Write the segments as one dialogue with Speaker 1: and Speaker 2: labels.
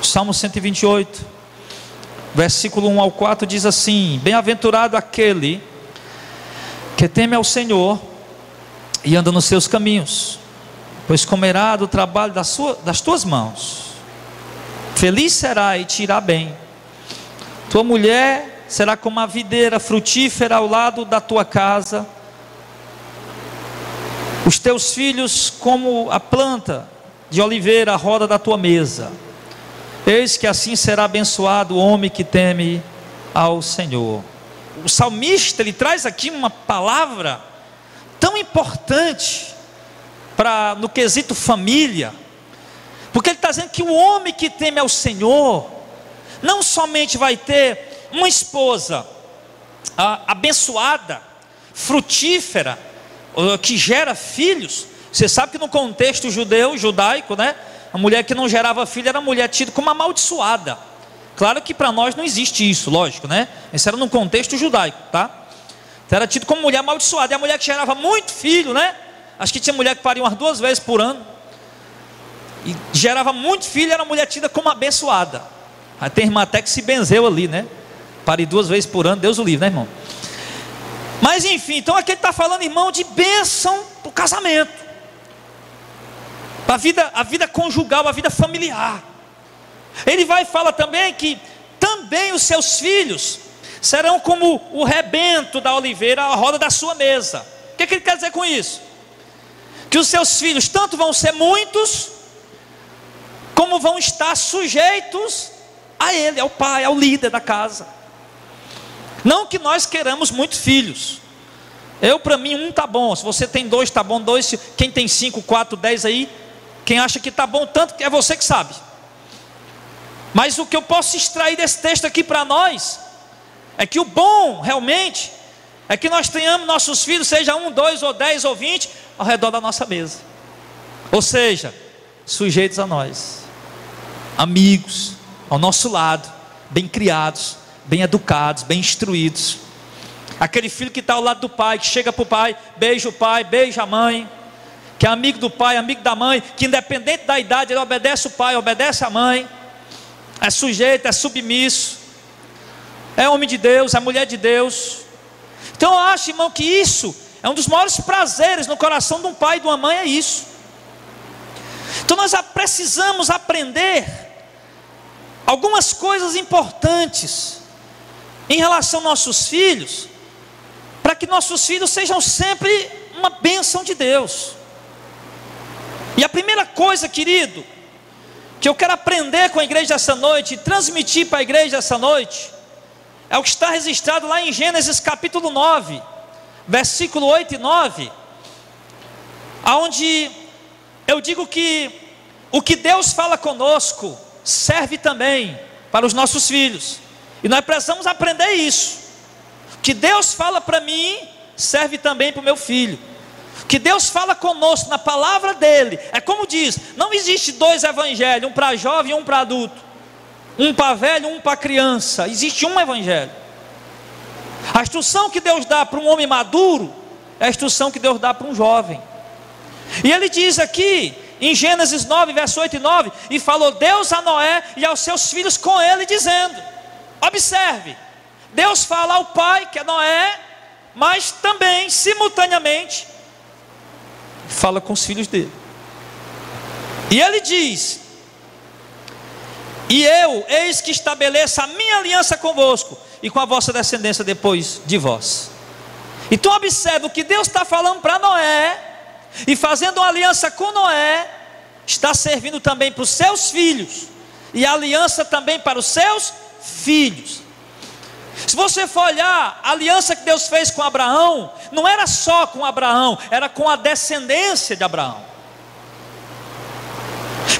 Speaker 1: Salmo 128, versículo 1 ao 4 diz assim: bem-aventurado aquele que teme ao Senhor e anda nos seus caminhos, pois comerá do trabalho das tuas mãos. Feliz será e te irá bem. Tua mulher será como a videira frutífera ao lado da tua casa, os teus filhos como a planta de oliveira à roda da tua mesa. Eis que assim será abençoado o homem que teme ao Senhor. O salmista, ele traz aqui uma palavra tão importante no quesito família, porque ele está dizendo que o homem que teme ao Senhor não somente vai ter uma esposa abençoada, frutífera, que gera filhos. Você sabe que no contexto judaico, né, a mulher que não gerava filho era mulher tida como amaldiçoada. Claro que para nós não existe isso, lógico, né? Isso era no contexto judaico, tá? Então era tido como mulher amaldiçoada. E a mulher que gerava muito filho, né? Acho que tinha mulher que paria umas 2 vezes por ano e gerava muito filho, era mulher tida como abençoada. Aí tem irmã até que se benzeu ali, né? Pare 2 vezes por ano, Deus o livre, né, irmão? Mas enfim, então aqui ele está falando, irmão, de bênção para o casamento, para a vida conjugal, a vida familiar. Ele vai falar também que também os seus filhos serão como o rebento da oliveira à roda da sua mesa. O que ele quer dizer com isso? Que os seus filhos tanto vão ser muitos, como vão estar sujeitos a ele, ao pai, ao líder da casa. Não que nós queramos muitos filhos. Para mim 1 tá bom. Se você tem 2, tá bom 2. Quem tem 5, 4, 10 aí, quem acha que tá bom tanto, é você que sabe. Mas o que eu posso extrair desse texto aqui para nós é que o bom realmente é que nós tenhamos nossos filhos, seja 1, 2 ou 10 ou 20, ao redor da nossa mesa. Ou seja, sujeitos a nós, amigos, ao nosso lado, bem criados, bem educados, bem instruídos. Aquele filho que está ao lado do pai, que chega para o pai, beija a mãe, que é amigo do pai, amigo da mãe, que independente da idade, ele obedece o pai, obedece a mãe, é sujeito, é submisso, é homem de Deus, é mulher de Deus. Então eu acho, irmão, que isso é um dos maiores prazeres no coração de um pai e de uma mãe, é isso. Então nós precisamos aprender algumas coisas importantes em relação aos nossos filhos, para que nossos filhos sejam sempre uma bênção de Deus. E a primeira coisa, querido, que eu quero aprender com a igreja essa noite e transmitir para a igreja essa noite, é o que está registrado lá em Gênesis capítulo 9, versículo 8 e 9, aonde eu digo que o que Deus fala conosco serve também para os nossos filhos, e nós precisamos aprender isso. O que Deus fala para mim serve também para o meu filho. O que Deus fala conosco na palavra dele, é como diz, não existe 2 evangelhos, um para jovem e um para adulto, um para velho, um para criança. Existe um evangelho. A instrução que Deus dá para um homem maduro é a instrução que Deus dá para um jovem. E ele diz aqui em Gênesis 9, verso 8 e 9, e falou Deus a Noé e aos seus filhos com ele, dizendo, observe, Deus fala ao pai, que é Noé, mas também simultaneamente fala com os filhos dele. E ele diz, e eu, eis que estabeleço a minha aliança convosco e com a vossa descendência depois de vós. Então observe, o que Deus está falando para Noé, e fazendo uma aliança com Noé, está servindo também para os seus filhos, e a aliança também para os seus filhos. Se você for olhar, a aliança que Deus fez com Abraão, não era só com Abraão, era com a descendência de Abraão.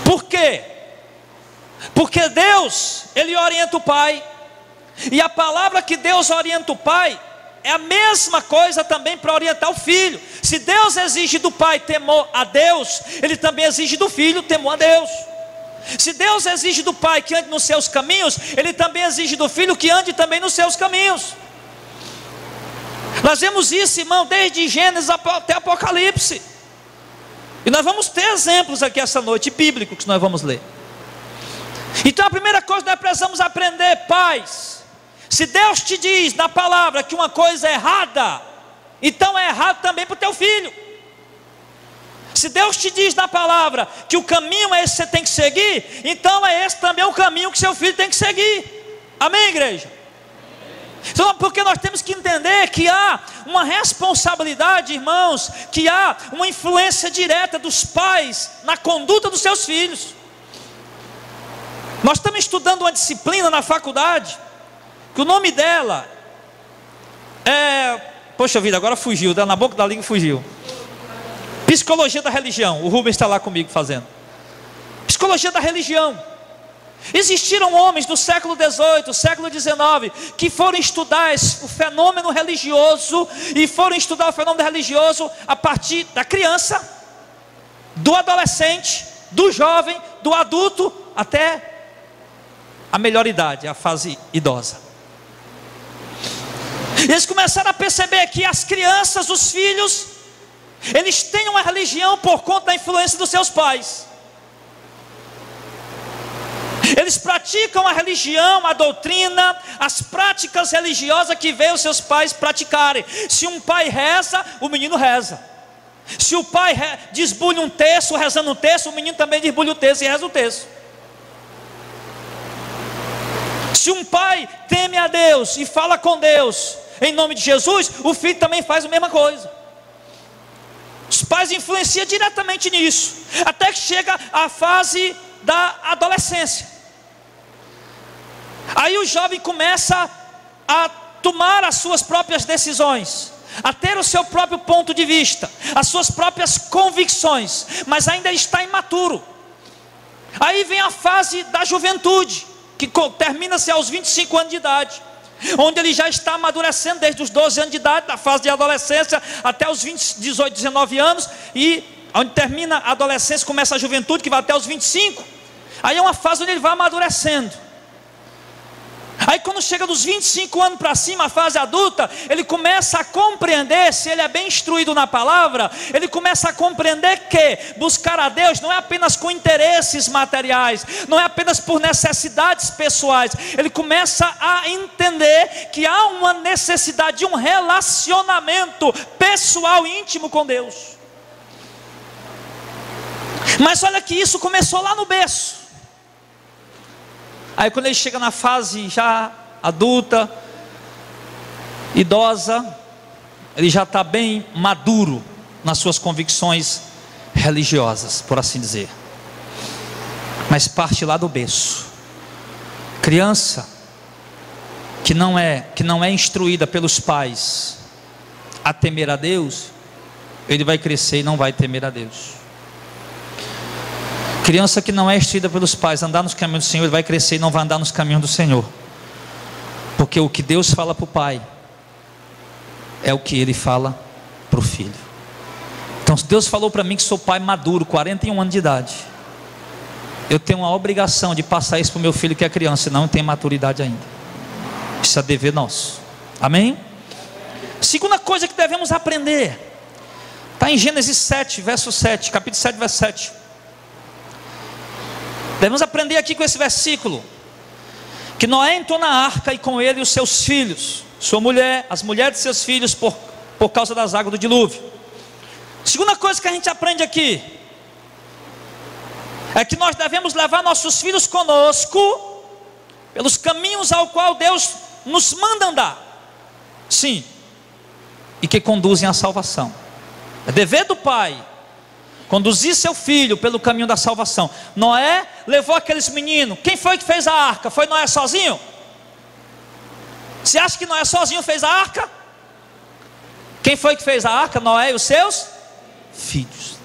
Speaker 1: Por quê? Porque Deus, Ele orienta o pai, e a palavra que Deus orienta o pai, é a mesma coisa também para orientar o filho. Se Deus exige do pai temor a Deus, Ele também exige do filho temor a Deus. Se Deus exige do pai que ande nos seus caminhos, Ele também exige do filho que ande também nos seus caminhos. Nós vemos isso, irmão, desde Gênesis até Apocalipse. E nós vamos ter exemplos aqui essa noite, bíblicos, que nós vamos ler. Então a primeira coisa que nós precisamos aprender, pais, se Deus te diz na palavra que uma coisa é errada, então é errado também para o teu filho. Se Deus te diz na palavra que o caminho é esse que você tem que seguir, então é esse também o caminho que seu filho tem que seguir. Amém, igreja? Então, porque nós temos que entender que há uma responsabilidade, irmãos, que há uma influência direta dos pais na conduta dos seus filhos. Nós estamos estudando uma disciplina na faculdade, que o nome dela é... Poxa vida, agora fugiu, na boca da língua fugiu. Psicologia da religião. O Rubens está lá comigo fazendo. Psicologia da religião. Existiram homens do século XVIII, século XIX, que foram estudar o fenômeno religioso, e foram estudar o fenômeno religioso a partir da criança, do adolescente, do jovem, do adulto, até a melhor idade, a fase idosa. E eles começaram a perceber que as crianças, os filhos, eles têm uma religião por conta da influência dos seus pais. Eles praticam a religião, a doutrina, as práticas religiosas que veem os seus pais praticarem. Se um pai reza, o menino reza. Se o pai desbulha um terço, rezando um terço, o menino também desbulha o terço e reza o terço. Se um pai teme a Deus e fala com Deus em nome de Jesus, o filho também faz a mesma coisa. Os pais influenciam diretamente nisso, até que chega a fase da adolescência. Aí o jovem começa a tomar as suas próprias decisões, a ter o seu próprio ponto de vista, as suas próprias convicções, mas ainda está imaturo. Aí vem a fase da juventude, que termina-se aos 25 anos de idade, onde ele já está amadurecendo desde os 12 anos de idade, da fase de adolescência até os 20, 18, 19 anos, e onde termina a adolescência, começa a juventude, que vai até os 25. Aí é uma fase onde ele vai amadurecendo. Aí quando chega dos 25 anos para cima, a fase adulta, ele começa a compreender, se ele é bem instruído na palavra, ele começa a compreender que buscar a Deus não é apenas com interesses materiais, não é apenas por necessidades pessoais. Ele começa a entender que há uma necessidade de um relacionamento pessoal e íntimo com Deus. Mas olha que isso começou lá no berço. Aí quando ele chega na fase já adulta, idosa, ele já está bem maduro nas suas convicções religiosas, por assim dizer. Mas parte lá do berço. Criança que não é instruída pelos pais a temer a Deus, ele vai crescer e não vai temer a Deus. Criança que não é instruída pelos pais a andar nos caminhos do Senhor, ele vai crescer e não vai andar nos caminhos do Senhor. Porque o que Deus fala para o pai é o que ele fala para o filho. Então, se Deus falou para mim que sou pai maduro, 41 anos de idade, eu tenho uma obrigação de passar isso para o meu filho que é criança, senão não tem maturidade ainda. Isso é dever nosso. Amém? Segunda coisa que devemos aprender, está em Gênesis 7, verso 7, capítulo 7, verso 7. Devemos aprender aqui com esse versículo, que Noé entrou na arca e com ele os seus filhos, sua mulher, as mulheres de seus filhos, por causa das águas do dilúvio. Segunda coisa que a gente aprende aqui, é que nós devemos levar nossos filhos conosco, pelos caminhos ao qual Deus nos manda andar, sim, e que conduzem à salvação. É dever do pai conduzir seu filho pelo caminho da salvação. Noé levou aqueles meninos. Quem foi que fez a arca? Foi Noé sozinho? Você acha que Noé sozinho fez a arca? Quem foi que fez a arca? Noé e os seus filhos.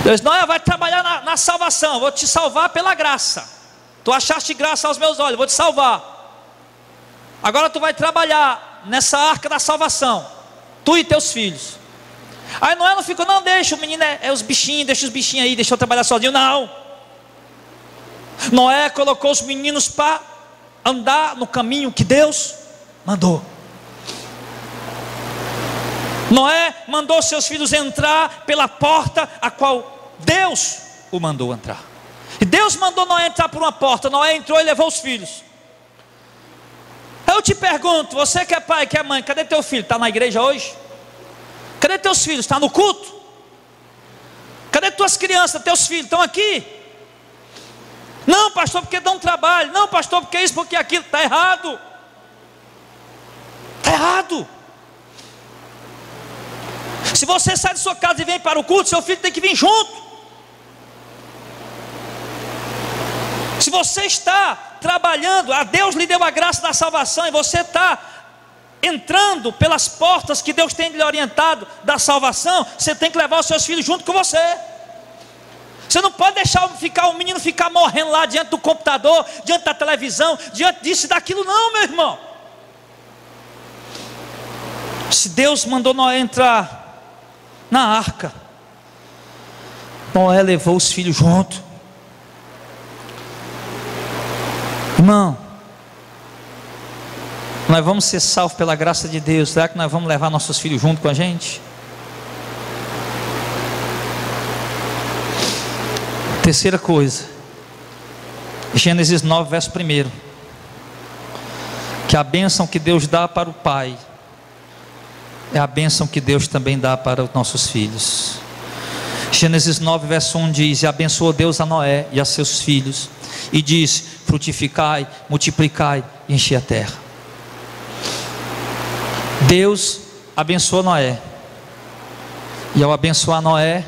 Speaker 1: Deus, Noé vai trabalhar na salvação. Vou te salvar pela graça. Tu achaste graça aos meus olhos, vou te salvar. Agora tu vai trabalhar nessa arca da salvação, tu e teus filhos. Aí Noé não ficou, não, deixa, o menino é os bichinhos, deixa os bichinhos aí, deixa eu trabalhar sozinho. Não. Noé colocou os meninos para andar no caminho que Deus mandou. Noé mandou seus filhos entrar pela porta a qual Deus o mandou entrar. E Deus Deus mandou Noé entrar por uma porta, Noé entrou e levou os filhos. Eu te pergunto, você que é pai, que é mãe, cadê teu filho? Está na igreja hoje? Cadê teus filhos? Está no culto? Cadê tuas crianças, teus filhos? Estão aqui? Não, pastor, porque dão trabalho. Não, pastor, porque isso, porque aquilo. Está errado. Está errado. Se você sai de sua casa e vem para o culto, seu filho tem que vir junto. Se você está trabalhando, a Deus lhe deu a graça da salvação e você está entrando pelas portas que Deus tem lhe orientado da salvação, você tem que levar os seus filhos junto com você. Você não pode deixar o menino ficar morrendo lá diante do computador, diante da televisão, diante disso e daquilo, não, meu irmão. Se Deus mandou Noé entrar na arca, Noé levou os filhos junto. Irmão, nós vamos ser salvos pela graça de Deus. Será que nós vamos levar nossos filhos junto com a gente? Terceira coisa, Gênesis 9, verso 1, que a bênção que Deus dá para o pai é a bênção que Deus também dá para os nossos filhos. Gênesis 9, verso 1 diz: e abençoou Deus a Noé e a seus filhos, e diz: frutificai, multiplicai e enchei a terra. Deus abençoou Noé, e ao abençoar Noé,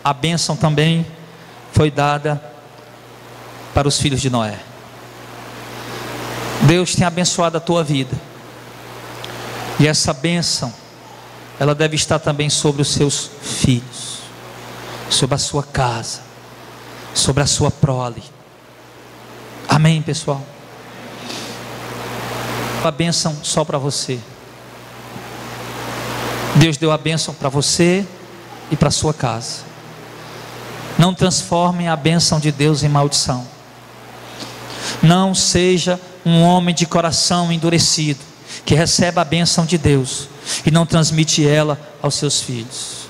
Speaker 1: a bênção também foi dada para os filhos de Noé. Deus tem abençoado a tua vida, e essa bênção, ela deve estar também sobre os seus filhos, sobre a sua casa, sobre a sua prole. Amém, pessoal? A bênção só para você. Deus deu a bênção para você e para a sua casa. Não transformem a bênção de Deus em maldição. Não seja um homem de coração endurecido, que recebe a bênção de Deus e não transmite ela aos seus filhos.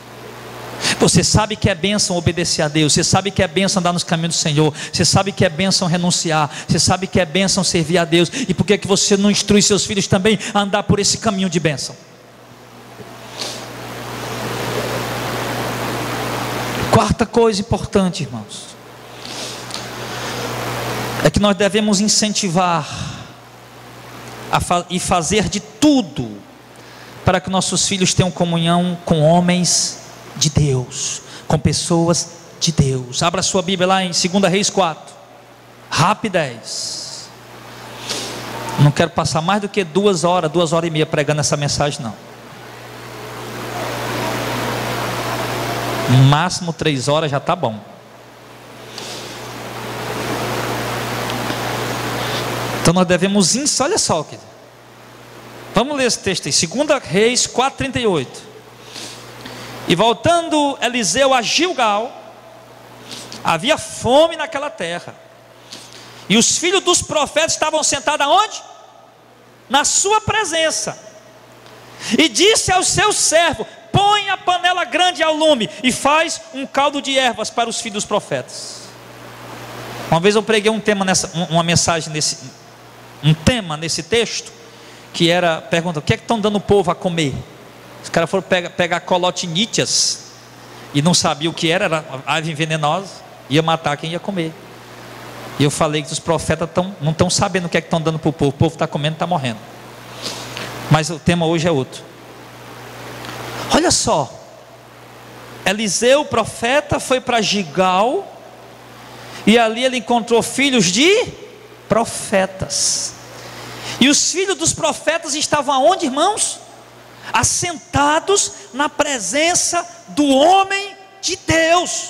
Speaker 1: Você sabe que é bênção obedecer a Deus, você sabe que é bênção andar nos caminhos do Senhor, você sabe que é bênção renunciar, você sabe que é bênção servir a Deus, e por que você não instrui seus filhos também a andar por esse caminho de bênção? Quarta coisa importante, irmãos, é que nós devemos incentivar e fazer de tudo para que nossos filhos tenham comunhão com homens de Deus, com pessoas de Deus. Abra sua Bíblia lá em 2 Reis 4, rapidez. Não quero passar mais do que 2 horas, 2 horas e meia pregando essa mensagem, não. No máximo 3 horas já está bom. Então nós devemos, olha só, vamos ler esse texto aí, 2 Reis 4:38. E voltando Eliseu a Gilgal, havia fome naquela terra, e os filhos dos profetas estavam sentados aonde? Na sua presença. E disse ao seu servo: põe a panela grande ao lume e faz um caldo de ervas para os filhos dos profetas. Uma vez eu preguei uma mensagem nesse texto, que era, pergunta, o que é que estão dando o povo a comer? Os caras foram pegar colotinítias e não sabiam o que era ave venenosa, ia matar quem ia comer. E eu falei que os profetas não estão sabendo o que é que estão dando para o povo está comendo, está morrendo. Mas o tema hoje é outro. Olha só, Eliseu, o profeta, foi para Gilgal, e ali ele encontrou filhos de profetas. E os filhos dos profetas estavam aonde, irmãos? Assentados na presença do homem de Deus.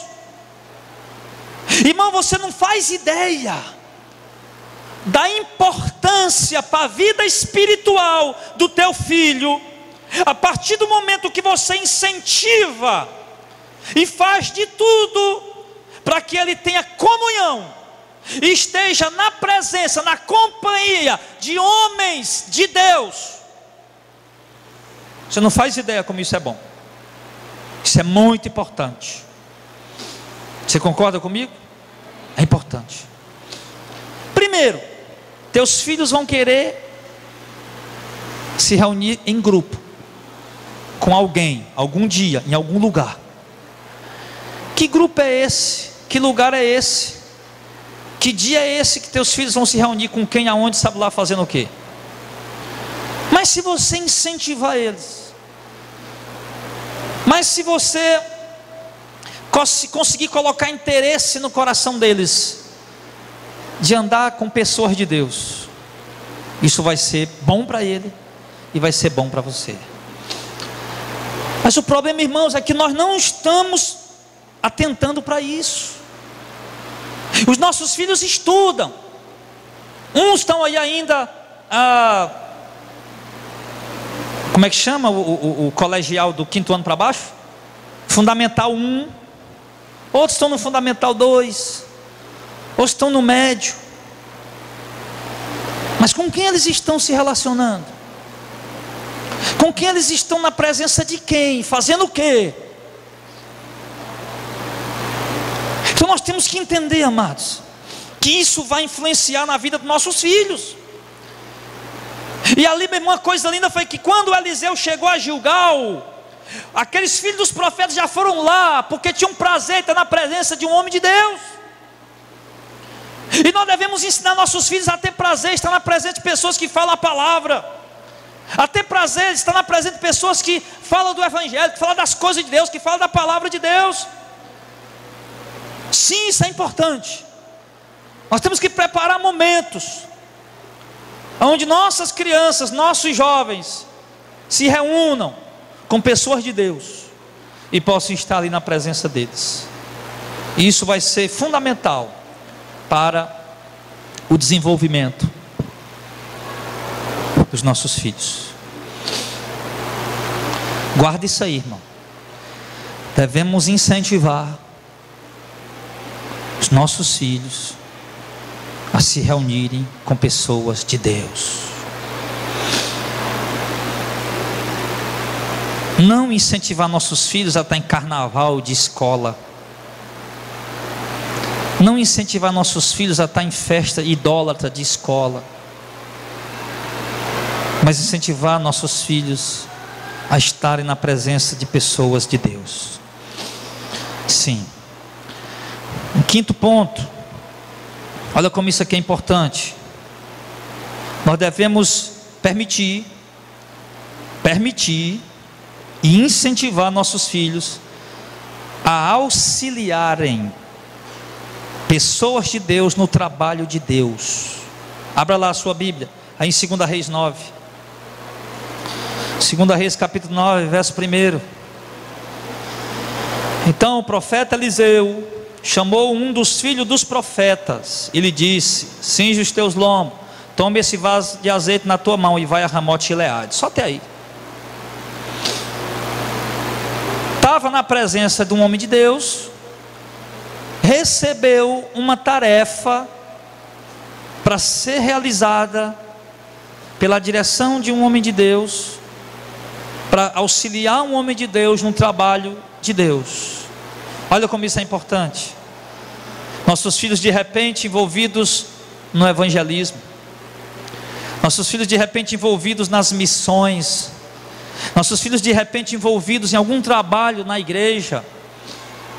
Speaker 1: Irmão, você não faz ideia da importância para a vida espiritual do teu filho, a partir do momento que você incentiva e faz de tudo para que ele tenha comunhão e esteja na presença, na companhia de homens de Deus. Você não faz ideia como isso é bom. Isso é muito importante. Você concorda comigo? É importante. Primeiro, teus filhos vão querer se reunir em grupo com alguém, algum dia, em algum lugar. Que grupo é esse? Que lugar é esse? Que dia é esse que teus filhos vão se reunir com quem, aonde, sabe lá fazendo o quê? Mas se você incentivar eles, mas se você conseguir colocar interesse no coração deles, de andar com pessoas de Deus, isso vai ser bom para ele e vai ser bom para você. Mas o problema, irmãos, é que nós não estamos atentando para isso. Os nossos filhos estudam, uns estão aí ainda, como é que chama o colegial do 5º ano para baixo? Fundamental 1, outros estão no Fundamental 2, outros estão no médio. Mas com quem eles estão se relacionando? Com quem eles estão na presença de quem? Fazendo o quê? Então nós temos que entender, amados, que isso vai influenciar na vida dos nossos filhos. E ali, meu irmão, uma coisa linda foi que quando Eliseu chegou a Gilgal, aqueles filhos dos profetas já foram lá, porque tinham prazer em estar na presença de um homem de Deus. E nós devemos ensinar nossos filhos a ter prazer em estar na presença de pessoas que falam a palavra, a ter prazer em estar na presença de pessoas que falam do Evangelho, que falam das coisas de Deus, que falam da palavra de Deus. Sim, isso é importante. Nós temos que preparar momentos onde nossas crianças, nossos jovens se reúnam com pessoas de Deus e possam estar ali na presença deles. E isso vai ser fundamental para o desenvolvimento dos nossos filhos. Guarde isso aí, irmão. Devemos incentivar os nossos filhos a se reunirem com pessoas de Deus. Não incentivar nossos filhos a estar em carnaval de escola. Não incentivar nossos filhos a estar em festa idólatra de escola. Mas incentivar nossos filhos a estarem na presença de pessoas de Deus. Sim. Um 5º ponto. Olha como isso aqui é importante. Nós devemos permitir e incentivar nossos filhos a auxiliarem pessoas de Deus no trabalho de Deus. Abra lá a sua Bíblia, aí em 2 Reis 9. 2 Reis capítulo 9, verso 1. Então o profeta Eliseu chamou um dos filhos dos profetas e lhe disse: cinge os teus lombos, tome esse vaso de azeite na tua mão e vai a Ramote Gileade. Só até aí. Estava na presença de um homem de Deus, recebeu uma tarefa para ser realizada pela direção de um homem de Deus, para auxiliar um homem de Deus no trabalho de Deus. Olha como isso é importante. Nossos filhos de repente envolvidos no evangelismo, nossos filhos de repente envolvidos nas missões, nossos filhos de repente envolvidos em algum trabalho na igreja,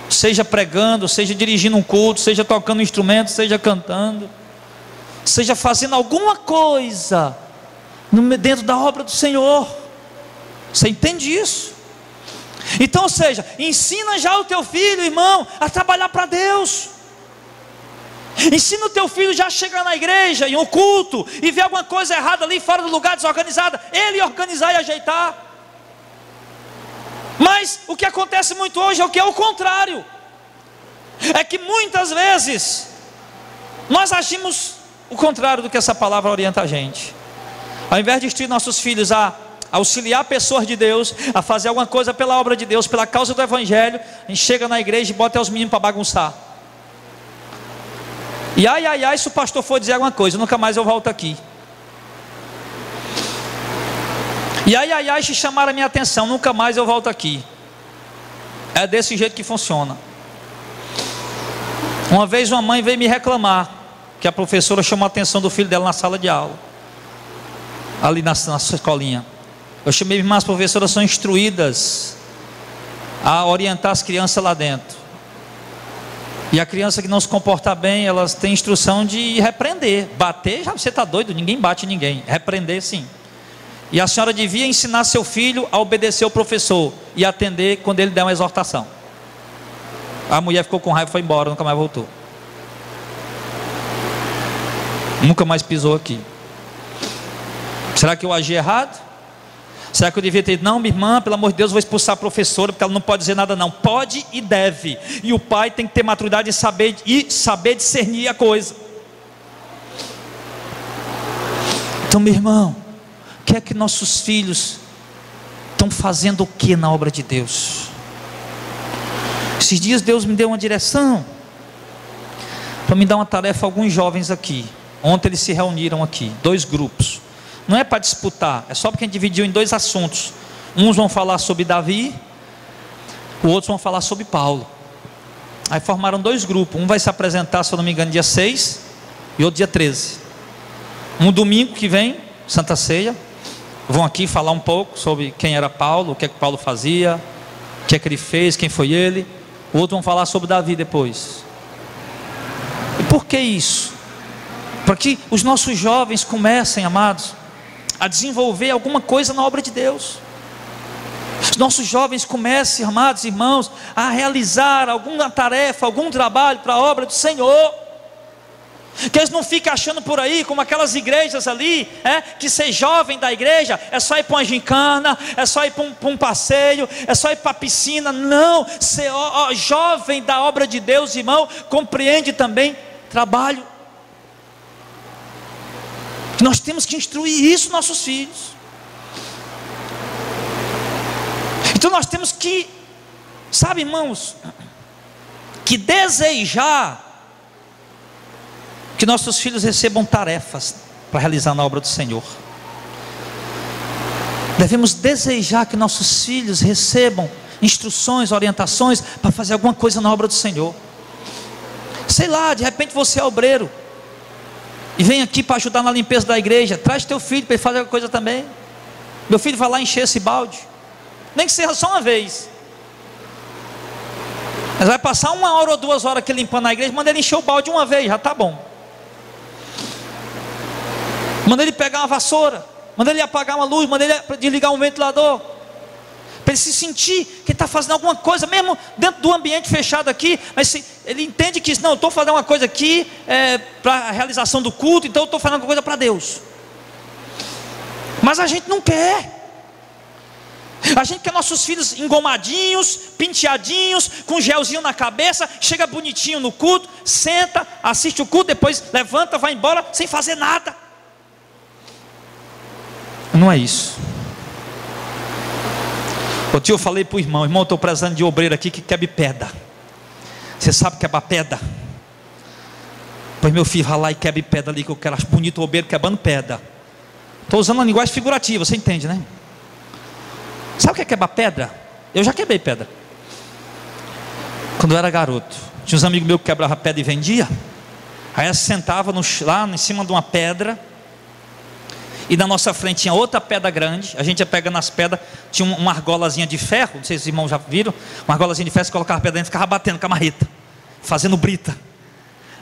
Speaker 1: seja pregando, seja dirigindo um culto, seja tocando um instrumento, seja cantando, seja fazendo alguma coisa dentro da obra do Senhor. Você entende isso? Então, ou seja, ensina já o teu filho, irmão, a trabalhar para Deus. Ensina o teu filho já a chegar na igreja, em um culto, e ver alguma coisa errada ali fora do lugar, desorganizada, ele organizar e ajeitar. Mas o que acontece muito hoje é o que é o contrário. É que muitas vezes nós agimos o contrário do que essa palavra orienta a gente. Ao invés de instruir nossos filhos a auxiliar pessoas de Deus, a fazer alguma coisa pela obra de Deus, pela causa do Evangelho, a gente chega na igreja e bota os meninos para bagunçar. E ai, se o pastor for dizer alguma coisa, nunca mais eu volto aqui. E ai, se chamar a minha atenção, nunca mais eu volto aqui. É desse jeito que funciona. Uma vez uma mãe veio me reclamar que a professora chamou a atenção do filho dela na sala de aula, ali na escolinha. Eu chamei: irmã, as professoras são instruídas a orientar as crianças lá dentro, e a criança que não se comportar bem, elas têm instrução de repreender. Bater, já você está doido, ninguém bate ninguém. Repreender, sim. E a senhora devia ensinar seu filho a obedecer o professor e atender quando ele der uma exortação. A mulher ficou com raiva e foi embora, nunca mais voltou. Nunca mais pisou aqui. Será que eu agi errado? Será que eu devia ter dito: não, minha irmã, pelo amor de Deus, vou expulsar a professora, porque ela não pode dizer nada? Não, pode e deve. E o pai tem que ter maturidade e saber discernir a coisa. Então, meu irmão, o que é que nossos filhos estão fazendo o que na obra de Deus? Esses dias Deus me deu uma direção para me dar uma tarefa a alguns jovens aqui. Ontem eles se reuniram aqui, 2 grupos. Não é para disputar, é só porque a gente dividiu em 2 assuntos. Uns vão falar sobre Davi, os outros vão falar sobre Paulo. Aí formaram 2 grupos. Um vai se apresentar, se eu não me engano, dia 6 e outro dia 13. Um domingo que vem, Santa Ceia, vão aqui falar um pouco sobre quem era Paulo, o que é que Paulo fazia, o que é que ele fez, quem foi ele. O outro vão falar sobre Davi depois. E por que isso? Para que os nossos jovens comecem, amados, a desenvolver alguma coisa na obra de Deus. Os nossos jovens comecem, amados irmãos, a realizar alguma tarefa, algum trabalho para a obra do Senhor. Que eles não fiquem achando por aí, como aquelas igrejas ali, que ser jovem da igreja é só ir para uma gincana, é só ir para um passeio, é só ir para a piscina. Não, ser jovem da obra de Deus, irmão, compreende também trabalho. Nós temos que instruir isso nos nossos filhos. Então nós temos que, sabe, irmãos, que desejar que nossos filhos recebam tarefas para realizar na obra do Senhor. Devemos desejar que nossos filhos recebam instruções, orientações para fazer alguma coisa na obra do Senhor. Sei lá, de repente você é obreiro e vem aqui para ajudar na limpeza da igreja. Traz teu filho para ele fazer alguma coisa também. Meu filho vai lá encher esse balde, nem que seja só uma vez. Mas vai passar 1 hora ou 2 horas aqui limpando a igreja. Manda ele encher o balde uma vez, já está bom. Manda ele pegar uma vassoura, manda ele apagar uma luz, manda ele desligar um ventilador, para ele se sentir que ele está fazendo alguma coisa, mesmo dentro do ambiente fechado aqui. Mas se ele entende que não, eu estou fazendo uma coisa aqui para a realização do culto, então eu estou fazendo alguma coisa para Deus. Mas a gente não quer. A gente quer nossos filhos engomadinhos, penteadinhos, com gelzinho na cabeça, chega bonitinho no culto, senta, assiste o culto, depois levanta, vai embora, sem fazer nada. Não é isso. Outro dia eu falei para o irmão: irmão, eu estou precisando de obreiro aqui que quebre pedra. Você sabe quebrar pedra? Pois meu filho, vai lá e quebre pedra ali, que eu quero. Acho bonito o obreiro quebrando pedra. Estou usando uma linguagem figurativa, você entende, né? Sabe o que é quebrar pedra? Eu já quebrei pedra quando eu era garoto. Tinha uns amigos meus que quebravam pedra e vendia. Aí eu sentava lá em cima de uma pedra, e na nossa frente tinha outra pedra grande. A gente ia pegando as pedras, tinha uma argolazinha de ferro, não sei se os irmãos já viram, uma argolazinha de ferro, você colocava a pedra dentro e ficava batendo com a marreta, fazendo brita.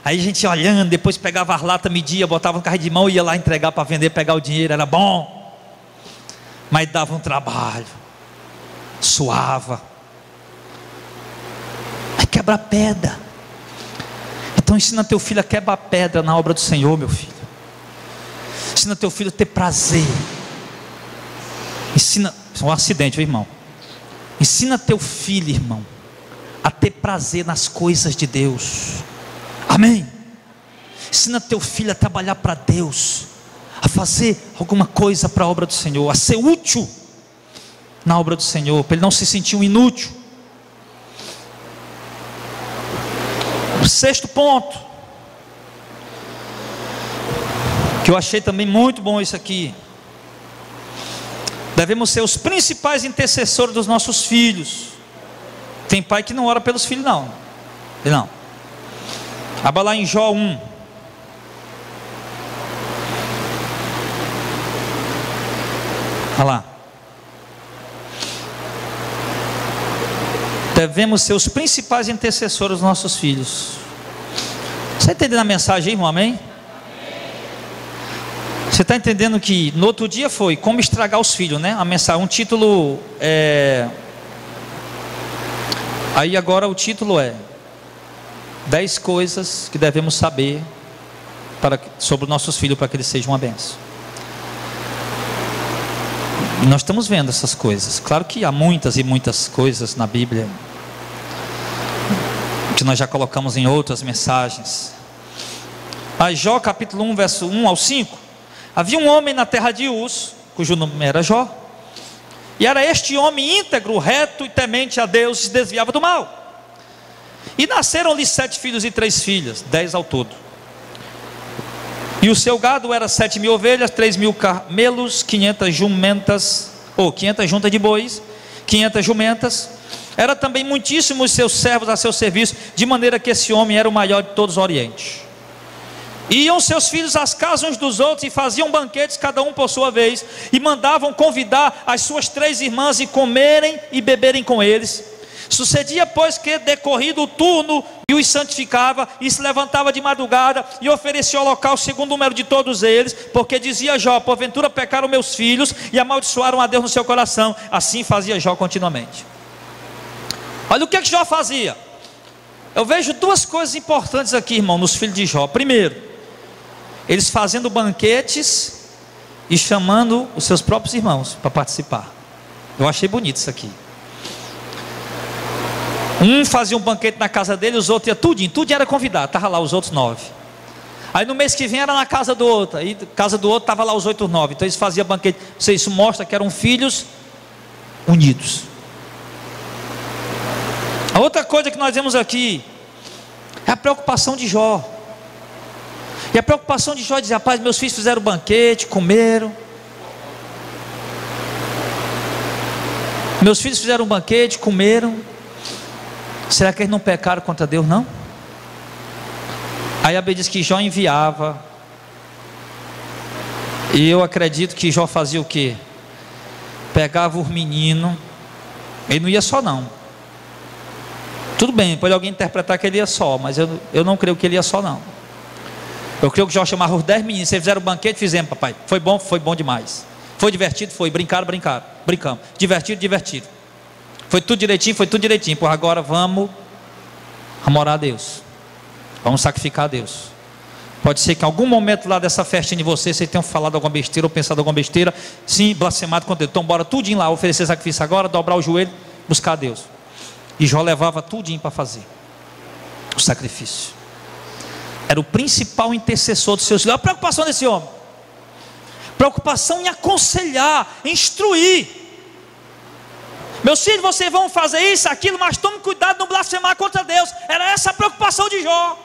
Speaker 1: Aí a gente ia olhando, depois pegava as latas, media, botava no carrinho de mão e ia lá entregar para vender, pegar o dinheiro. Era bom, mas dava um trabalho, suava. Vai quebrar pedra. Então ensina teu filho a quebrar pedra na obra do Senhor, meu filho. Ensina teu filho a ter prazer. Ensina, é um acidente, viu, irmão? Ensina teu filho, irmão, a ter prazer nas coisas de Deus. Amém? Ensina teu filho a trabalhar para Deus, a fazer alguma coisa para a obra do Senhor, a ser útil na obra do Senhor, para ele não se sentir um inútil. O 6º ponto, que eu achei também muito bom isso aqui: devemos ser os principais intercessores dos nossos filhos. Tem pai que não ora pelos filhos, não. Abra lá em Jó 1. Olha lá. Devemos ser os principais intercessores dos nossos filhos. Você está entendendo a mensagem, irmão? Amém? Você está entendendo que no outro dia foi como estragar os filhos, né? A mensagem, um título aí agora o título é 10 coisas que devemos saber sobre os nossos filhos para que eles sejam uma bênção. E nós estamos vendo essas coisas. Claro que há muitas e muitas coisas na Bíblia que nós já colocamos em outras mensagens. Mas Jó capítulo 1 verso 1 ao 5. Havia um homem na terra de Uz, cujo nome era Jó, e era este homem íntegro, reto e temente a Deus, e se desviava do mal. E nasceram-lhe 7 filhos e 3 filhas, 10 ao todo. E o seu gado era 7.000 ovelhas, 3.000 camelos, 500 jumentas, ou 500 juntas de bois, 500 jumentas. Era também muitíssimos seus servos a seu serviço, de maneira que esse homem era o maior de todos os orientes. Iam seus filhos às casas uns dos outros e faziam banquetes, cada um por sua vez, e mandavam convidar as suas 3 irmãs e comerem e beberem com eles. Sucedia, pois, que decorrido o turno, e os santificava, e se levantava de madrugada, e oferecia holocausto segundo o número de todos eles, porque dizia Jó: porventura pecaram meus filhos, e amaldiçoaram a Deus no seu coração. Assim fazia Jó continuamente. Olha o que Jó fazia. Eu vejo 2 coisas importantes aqui, irmão, nos filhos de Jó. Primeiro, eles fazendo banquetes e chamando os seus próprios irmãos para participar. Eu achei bonito isso aqui. Um fazia um banquete na casa dele, os outros iam tudinho era convidado, estava lá os outros 9. Aí no mês que vem era na casa do outro, aí na casa do outro estava lá os 8 ou 9. Então eles faziam banquete. Isso mostra que eram filhos unidos. A outra coisa que nós vemos aqui é a preocupação de Jó. E a preocupação de Jó é dizer: rapaz, meus filhos fizeram banquete, comeram. Meus filhos fizeram banquete, comeram. Será que eles não pecaram contra Deus, não? Aí a Bíblia diz que Jó enviava. E eu acredito que Jó fazia o quê? Pegava os meninos. Ele não ia só não. Tudo bem, pode alguém interpretar que ele ia só, mas eu não creio que ele ia só não. Eu creio que Jó chamava os 10 meninos. Vocês fizeram o banquete? Fizemos, papai. Foi bom demais. Foi divertido? Foi. Brincamos. Divertido. Foi tudo direitinho. Por agora vamos amorar a Deus. Vamos sacrificar a Deus. Pode ser que em algum momento lá dessa festinha de vocês tenham falado alguma besteira ou pensado alguma besteira. Sim, blasfemado contra Deus. Então bora tudinho lá, oferecer sacrifício agora, dobrar o joelho, buscar a Deus. E Jó levava tudinho para fazer o sacrifício. Era o principal intercessor dos seus filhos. Olha a preocupação desse homem. Preocupação em aconselhar, em instruir. Meus filhos, vocês vão fazer isso, aquilo, mas tome cuidado de não blasfemar contra Deus. Era essa a preocupação de Jó.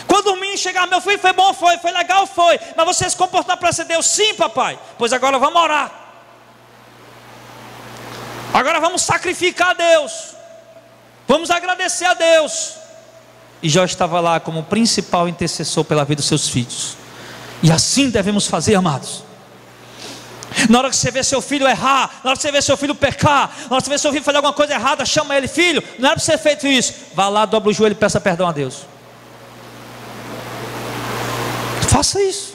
Speaker 1: Quando o menino chegar: meu filho, foi bom, foi legal, foi, mas você se comportar para ser Deus? Sim, papai. Pois agora vamos orar. Agora vamos sacrificar a Deus. Vamos agradecer a Deus. E Jó estava lá como principal intercessor pela vida dos seus filhos. E assim devemos fazer, amados. Na hora que você vê seu filho errar, na hora que você vê seu filho pecar, na hora que você vê seu filho fazer alguma coisa errada, chama ele: filho, não era para ser feito isso. Vá lá, dobra o joelho e peça perdão a Deus. Faça isso.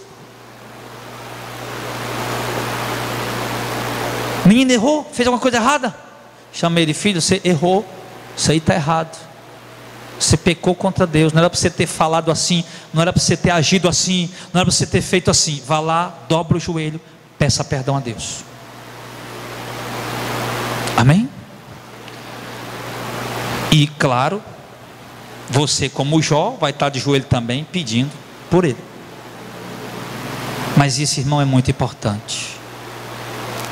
Speaker 1: O menino errou, fez alguma coisa errada, chama ele: filho, você errou, isso aí está errado. Você pecou contra Deus, não era para você ter falado assim, não era para você ter agido assim, não era para você ter feito assim. Vá lá, dobra o joelho, peça perdão a Deus. Amém? E claro, você como Jó vai estar de joelho também pedindo por ele. Mas isso, irmão, é muito importante.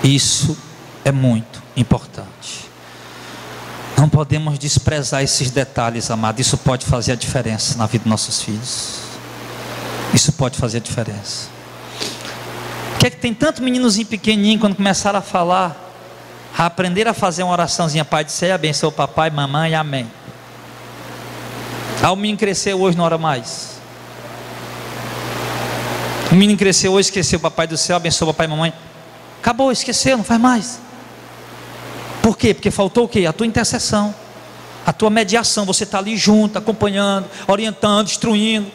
Speaker 1: Isso é muito importante. Não podemos desprezar esses detalhes, amado. Isso pode fazer a diferença na vida dos nossos filhos. Isso pode fazer a diferença. Que é que tem tanto meninozinho pequenininho, quando começaram a falar, a aprender a fazer uma oraçãozinha: Pai do céu, abençoa o papai, mamãe, amém. Ah, o menino cresceu hoje, não ora mais. O menino cresceu hoje, esqueceu o papai do céu, abençoou o papai e mamãe. Acabou, esqueceu, não faz mais. Por quê? Porque faltou o quê? A tua intercessão, a tua mediação. Você está ali junto, acompanhando, orientando, instruindo,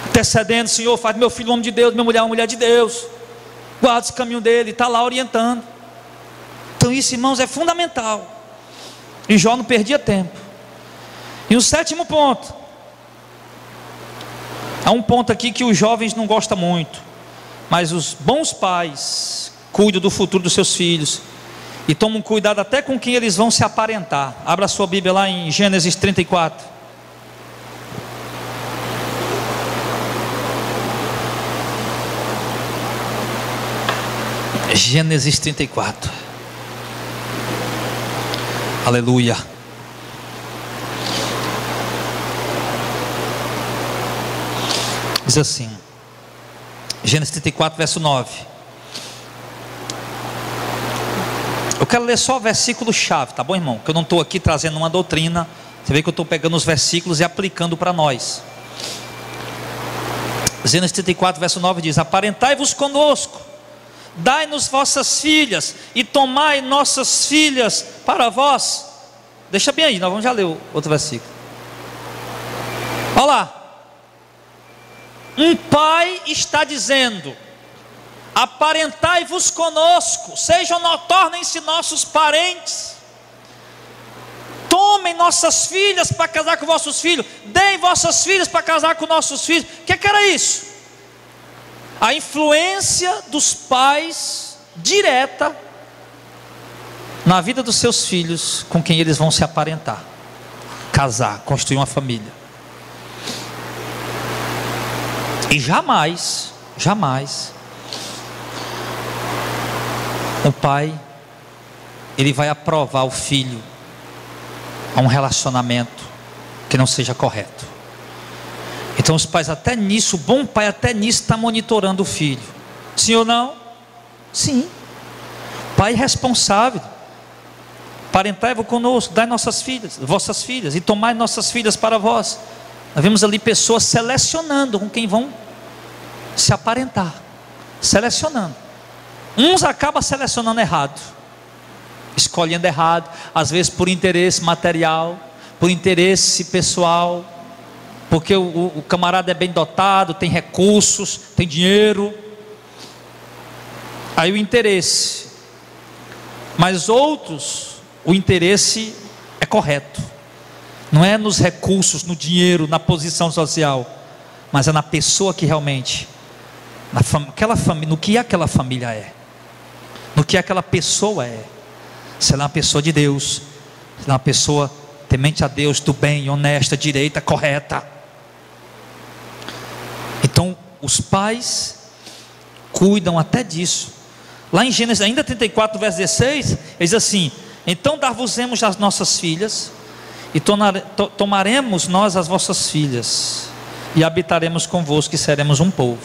Speaker 1: intercedendo. Senhor, faz meu filho um homem de Deus, minha mulher uma mulher de Deus, guarda esse caminho dele, está lá orientando. Então isso, irmãos, é fundamental. E Jó não perdia tempo. E o sétimo ponto, há um ponto aqui que os jovens não gostam muito, mas os bons pais cuidam do futuro dos seus filhos e tomam cuidado até com quem eles vão se aparentar. Abra a sua Bíblia lá em Gênesis 34. Gênesis 34. Aleluia. Diz assim, Gênesis 34, verso 9. Eu quero ler só o versículo chave, tá bom, irmão? Que eu não estou aqui trazendo uma doutrina. Você vê que eu estou pegando os versículos e aplicando para nós. Gênesis 34, verso 9 diz: aparentai-vos conosco, dai-nos vossas filhas e tomai nossas filhas para vós. Deixa bem aí, nós vamos já ler o outro versículo. Olha lá. Um pai está dizendo: aparentai-vos conosco, tornem-se nossos parentes, tomem nossas filhas para casar com vossos filhos, deem vossas filhas para casar com nossos filhos. O que era isso? A influência dos pais direta na vida dos seus filhos, com quem eles vão se aparentar, casar, construir uma família. E jamais o pai, ele vai aprovar o filho a um relacionamento que não seja correto. Então os pais até nisso, o bom pai até nisso está monitorando o filho. Sim ou não? Sim. Pai responsável. Parentai-vos conosco, dai nossas filhas, vossas filhas, e tomai nossas filhas para vós. Nós vemos ali pessoas selecionando com quem vão se aparentar, selecionando. Uns acabam selecionando errado, escolhendo errado, às vezes por interesse material, por interesse pessoal, porque o camarada é bem dotado, tem recursos, tem dinheiro, aí o interesse. Mas outros, o interesse é correto, não é nos recursos, no dinheiro, na posição social, mas é na pessoa que realmente, aquela família, no que aquela família é, no que aquela pessoa é. Se ela é uma pessoa de Deus, se ela é uma pessoa temente a Deus, do bem, honesta, direita, correta. Então os pais cuidam até disso. Lá em Gênesis ainda 34, verso 16, ele diz assim: então dar-vos-emos as nossas filhas, e tomaremos nós as vossas filhas, e habitaremos convosco, e seremos um povo.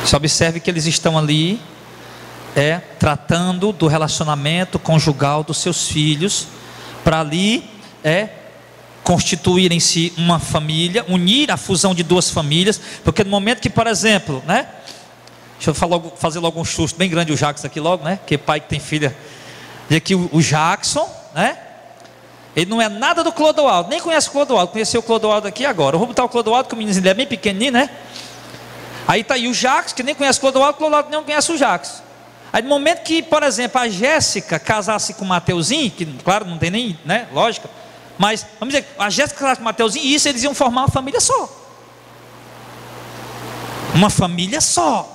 Speaker 1: Você observe que eles estão ali tratando do relacionamento conjugal dos seus filhos, para ali constituírem-se uma família, unir a fusão de duas famílias. Porque no momento que, por exemplo, deixa eu fazer logo um susto bem grande o Jackson aqui logo, que pai que tem filha, e aqui o Jackson, ele não é nada do Clodoaldo, nem conhece o Clodoaldo, conheceu o Clodoaldo aqui agora. Eu vou botar o Clodoaldo, que o menino é bem pequenininho, aí está aí o Jackson, que nem conhece o Clodoaldo não conhece o Jackson. Aí no momento que, por exemplo, a Jéssica casasse com o Mateuzinho, que claro, não tem nem, lógica, mas vamos dizer, a Jéssica casasse com o Mateuzinho, e isso eles iam formar uma família só. Uma família só.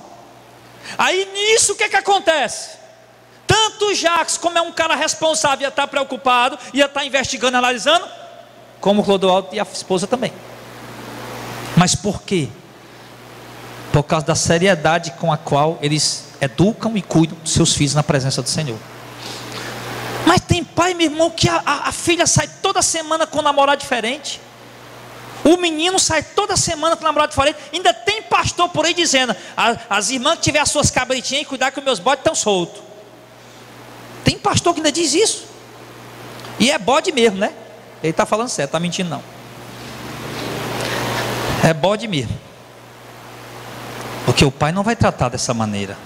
Speaker 1: Aí nisso o que acontece? Tanto o Jackson, como é um cara responsável, ia estar preocupado, ia estar investigando, analisando, como o Clodoaldo e a esposa também. Mas por quê? Por causa da seriedade com a qual eles educam e cuidam dos seus filhos na presença do Senhor. Mas tem pai, meu irmão, que a filha sai toda semana com um namorado diferente, o menino sai toda semana com um namorado diferente. Ainda tem pastor por aí dizendo: as irmãs que tiver as suas cabritinhas, cuidar que os meus bodes estão soltos. Tem pastor que ainda diz isso, e é bode mesmo, Ele está falando certo, está mentindo não. É bode mesmo. Porque o pai não vai tratar dessa maneira.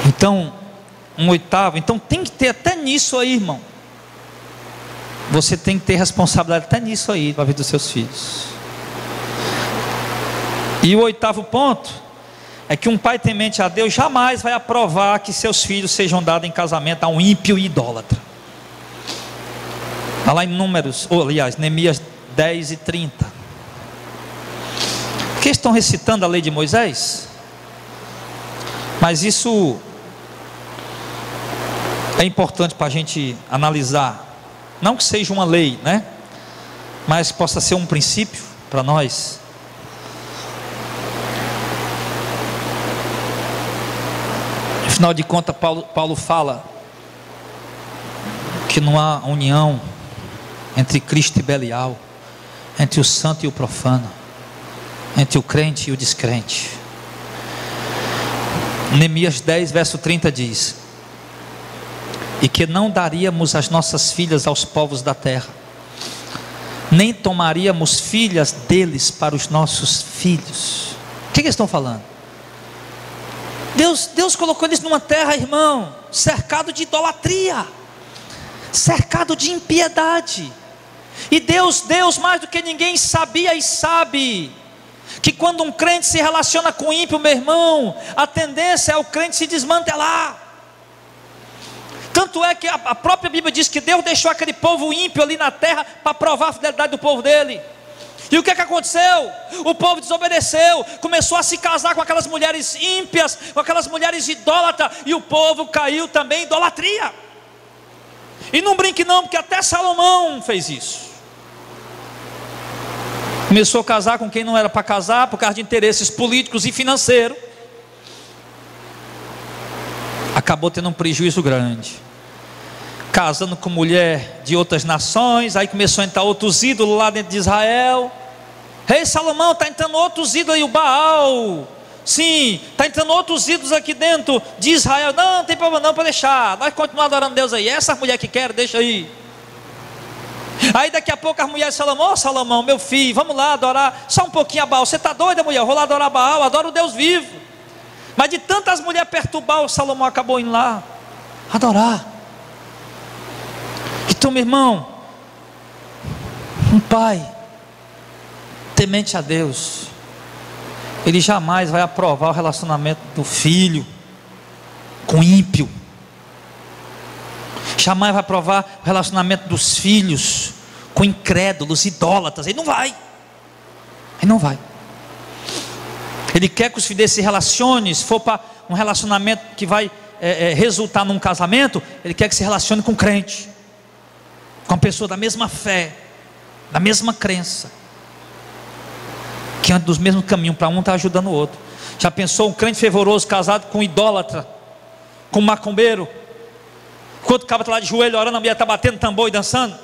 Speaker 1: Então, um oitavo. Então tem que ter até nisso aí, irmão. Você tem que ter responsabilidade até nisso aí, para a vida dos seus filhos. E o oitavo ponto é que um pai temente a Deus jamais vai aprovar que seus filhos sejam dados em casamento a um ímpio e idólatra. Está lá em Números, aliás, Neemias 10 e 30. Porque estão recitando a lei de Moisés. Mas isso é importante para a gente analisar. Não que seja uma lei, né? Mas possa ser um princípio para nós. Afinal de contas, Paulo fala que não há união entre Cristo e Belial, entre o santo e o profano, entre o crente e o descrente. Neemias 10, verso 30 diz: e que não daríamos as nossas filhas aos povos da terra, nem tomaríamos filhas deles para os nossos filhos. O que eles estão falando? Deus colocou eles numa terra, irmão, cercado de idolatria, cercado de impiedade. E Deus mais do que ninguém sabia e sabe que quando um crente se relaciona com ímpio, meu irmão, a tendência é o crente se desmantelar. Tanto é que a própria Bíblia diz que Deus deixou aquele povo ímpio ali na terra para provar a fidelidade do povo dele. E o que aconteceu? O povo desobedeceu, começou a se casar com aquelas mulheres ímpias, com aquelas mulheres idólatras, e o povo caiu também em idolatria. E não brinque não, porque até Salomão fez isso. Começou a casar com quem não era para casar, por causa de interesses políticos e financeiros. Acabou tendo um prejuízo grande. Casando com mulher de outras nações, aí começou a entrar outros ídolos lá dentro de Israel. Rei Salomão, está entrando outros ídolos aí, o Baal. Sim, está entrando outros ídolos aqui dentro de Israel. Não tem problema não, para deixar. Nós continuamos adorando Deus aí. Essa mulher que quer, deixa aí. Aí daqui a pouco as mulheres de Salomão: Salomão, meu filho, vamos lá adorar só um pouquinho a Baal. Você está doida, mulher? Eu vou lá adorar Baal, adoro o Deus vivo. Mas de tantas mulheres perturbar, o Salomão acabou indo lá adorar. Então, meu irmão, um pai temente a Deus, ele jamais vai aprovar o relacionamento do filho com ímpio. Jamais vai aprovar o relacionamento dos filhos com incrédulos, idólatras. Ele não vai. Ele não vai. Ele quer que os filhos se relacionem. Se for para um relacionamento que vai resultar num casamento, ele quer que se relacione com crente, com uma pessoa da mesma fé, da mesma crença, que anda dos mesmos caminhos. Para um está ajudando o outro. Já pensou um crente fervoroso casado com um idólatra, com um macumbeiro? Enquanto o cara está lá de joelho orando, a mulher está batendo tambor e dançando.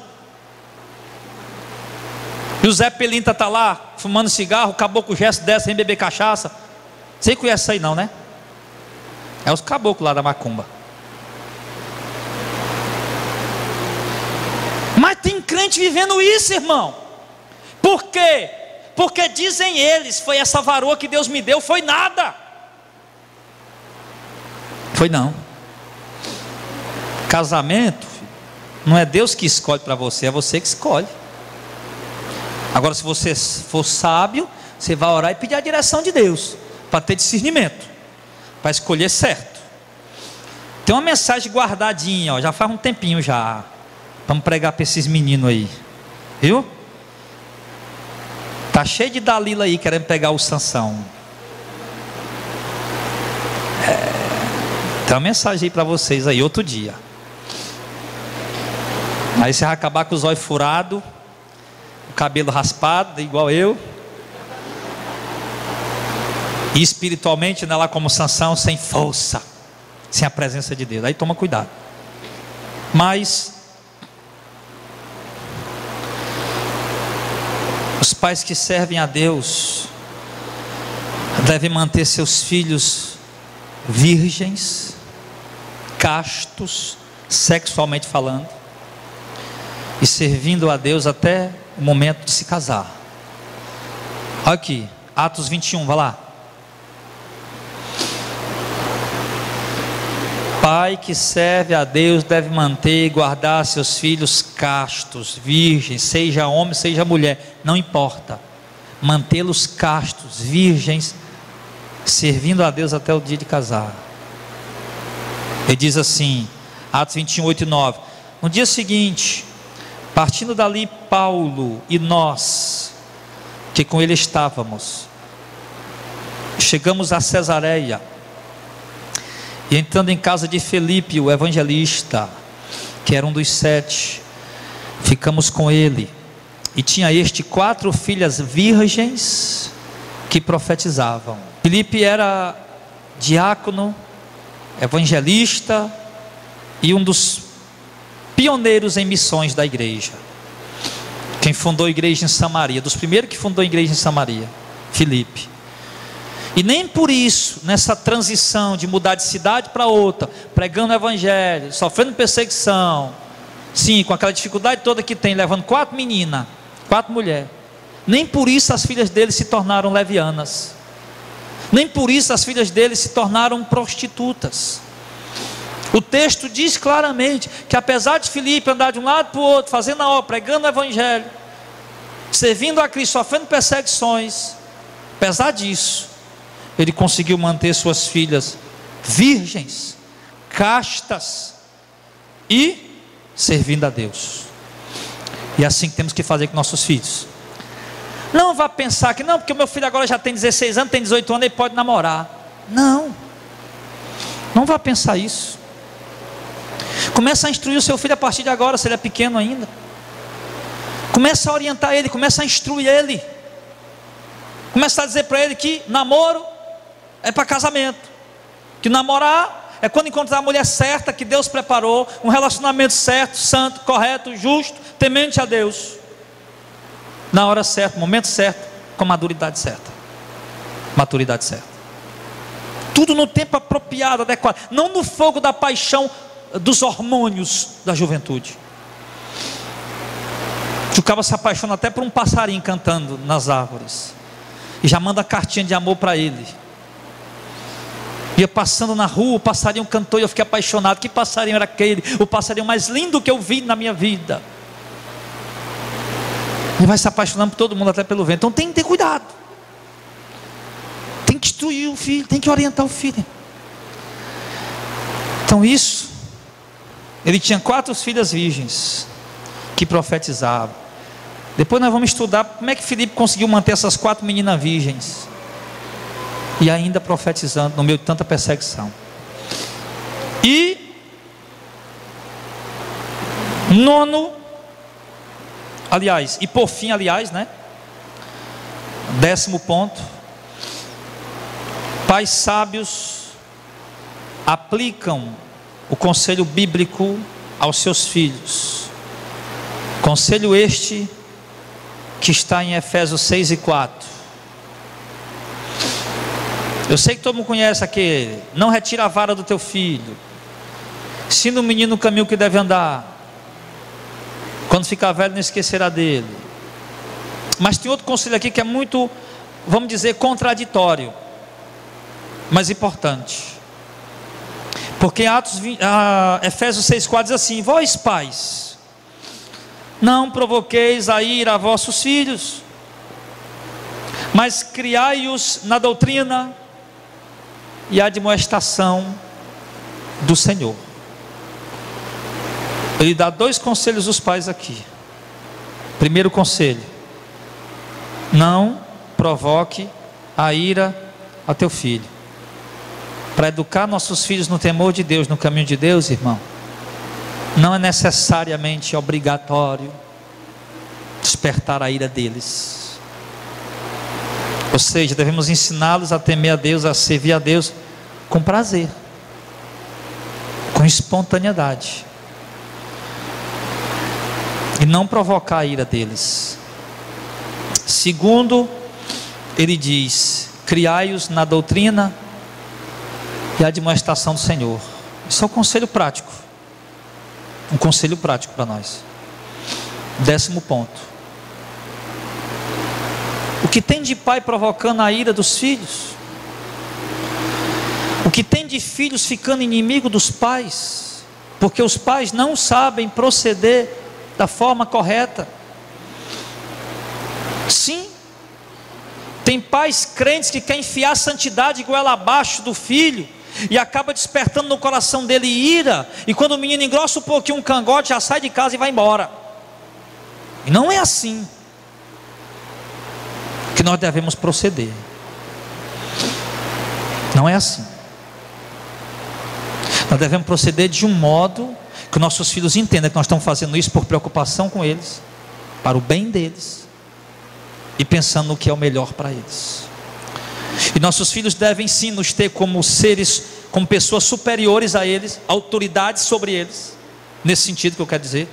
Speaker 1: E o Zé Pelinta está lá fumando cigarro, o caboclo gesto desce, vem beber cachaça. Você conhece isso aí não, né? É os caboclos lá da macumba. Mas tem crente vivendo isso, irmão. Por quê? Porque dizem eles: foi essa varoa que Deus me deu, foi nada. Foi não. Casamento não é Deus que escolhe para você, é você que escolhe. Agora, se você for sábio, você vai orar e pedir a direção de Deus, para ter discernimento, para escolher certo. Tem uma mensagem guardadinha, ó, já faz um tempinho já. Vamos pregar para esses meninos aí, viu? Tá cheio de Dalila aí querendo pegar o Sansão. Tem uma mensagem aí para vocês aí outro dia. Aí você vai acabar com os olhos furados, o cabelo raspado, igual eu, e espiritualmente, né, lá como Sansão, sem força, sem a presença de Deus. Aí toma cuidado. Mas os pais que servem a Deus devem manter seus filhos virgens, castos, sexualmente falando. e servindo a Deus até o momento de se casar. Olha aqui, Atos 21, vai lá. Pai que serve a Deus deve manter e guardar seus filhos castos, virgens, seja homem, seja mulher, não importa. Mantê-los castos, virgens, servindo a Deus até o dia de casar. Ele diz assim, Atos 21, 8 e 9. No dia seguinte, partindo dali Paulo e nós, que com ele estávamos, chegamos a Cesareia, e entrando em casa de Felipe, o evangelista, que era um dos 7, ficamos com ele, e tinha este 4 filhas virgens, que profetizavam. Felipe era diácono, evangelista, e um dos pioneiros em missões da igreja. Quem fundou a igreja em Samaria, dos primeiros que fundou a igreja em Samaria, Felipe. E nem por isso, nessa transição de mudar de cidade para outra, pregando o evangelho, sofrendo perseguição, sim, com aquela dificuldade toda que tem, levando 4 meninas, 4 mulheres, nem por isso as filhas dele se tornaram levianas, nem por isso as filhas dele se tornaram prostitutas. O texto diz claramente que apesar de Filipe andar de um lado para o outro, fazendo a obra, pregando o evangelho, servindo a Cristo, sofrendo perseguições, apesar disso, ele conseguiu manter suas filhas virgens, castas e servindo a Deus. E é assim que temos que fazer com nossos filhos. Não vá pensar que não, porque o meu filho agora já tem 16 anos, tem 18 anos, ele pode namorar. Não, não vá pensar isso. Começa a instruir o seu filho a partir de agora, se ele é pequeno ainda. Começa a orientar ele, começa a instruir ele. Começa a dizer para ele que namoro é para casamento, que namorar é quando encontrar a mulher certa que Deus preparou, um relacionamento certo, santo, correto, justo, temente a Deus, na hora certa, momento certo, com a maturidade certa. Tudo no tempo apropriado, adequado, não no fogo da paixão dos hormônios da juventude. O cara se apaixona até por um passarinho cantando nas árvores, e já manda cartinha de amor para ele. Ia passando na rua, o passarinho cantou e eu fiquei apaixonado. Que passarinho era aquele? O passarinho mais lindo que eu vi na minha vida. Ele vai se apaixonando por todo mundo, até pelo vento. Então tem que ter cuidado, tem que instruir o filho, tem que orientar o filho. Então isso, ele tinha 4 filhas virgens que profetizavam. Depois nós vamos estudar como é que Filipe conseguiu manter essas 4 meninas virgens e ainda profetizando no meio de tanta perseguição. E por fim, né? 10º ponto: pais sábios aplicam o conselho bíblico aos seus filhos. Conselho este que está em Efésios 6 e 4. Eu sei que todo mundo conhece aquele: não retira a vara do teu filho, ensina o menino o caminho que deve andar, quando ficar velho não esquecerá dele. Mas tem outro conselho aqui que é muito, vamos dizer, contraditório, mas importante. Porque Efésios 6,4 diz assim: vós pais, não provoqueis a ira a vossos filhos, mas criai-os na doutrina e admoestação do Senhor. Ele dá 2 conselhos aos pais aqui. Primeiro conselho: não provoque a ira a teu filho. Para educar nossos filhos no temor de Deus, no caminho de Deus, irmão, não é necessariamente obrigatório despertar a ira deles. Ou seja, devemos ensiná-los a temer a Deus, a servir a Deus com prazer, com espontaneidade, e não provocar a ira deles. Segundo, ele diz: criai-os na doutrina e admoestação do Senhor. Isso é um conselho prático, para nós. 10º ponto: o que tem de pai provocando a ira dos filhos? O que tem de filhos ficando inimigo dos pais? Porque os pais não sabem proceder da forma correta. Sim, tem pais crentes que querem enfiar a santidade goela abaixo do filho, e acaba despertando no coração dele ira, e quando o menino engrossa um pouquinho um cangote, já sai de casa e vai embora. E não é assim que nós devemos proceder. Não é assim. Nós devemos proceder de um modo que nossos filhos entendam que nós estamos fazendo isso por preocupação com eles, para o bem deles, e pensando no que é o melhor para eles. E nossos filhos devem sim nos ter como seres, como pessoas superiores a eles, autoridades sobre eles, nesse sentido que eu quero dizer,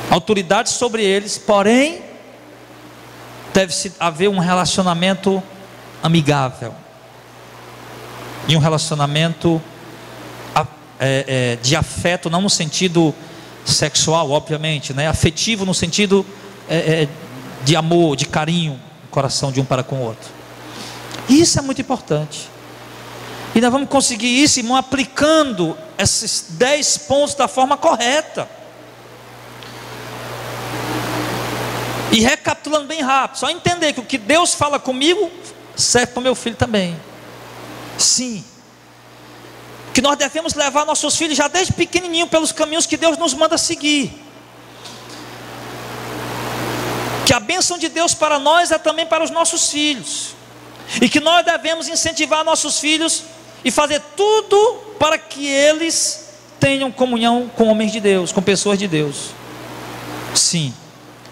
Speaker 1: autoridades sobre eles, porém deve-se haver um relacionamento amigável, e um relacionamento de afeto, não no sentido sexual, obviamente, né? Afetivo no sentido de amor, de carinho, no coração de um para com o outro. E isso é muito importante. E nós vamos conseguir isso, irmão, aplicando esses 10 pontos da forma correta. E recapitulando bem rápido, só entender que o que Deus fala comigo serve para o meu filho também. Sim, que nós devemos levar nossos filhos já desde pequenininho pelos caminhos que Deus nos manda seguir. Que a bênção de Deus para nós é também para os nossos filhos, e que nós devemos incentivar nossos filhos e fazer tudo para que eles tenham comunhão com homens de Deus, com pessoas de Deus. Sim,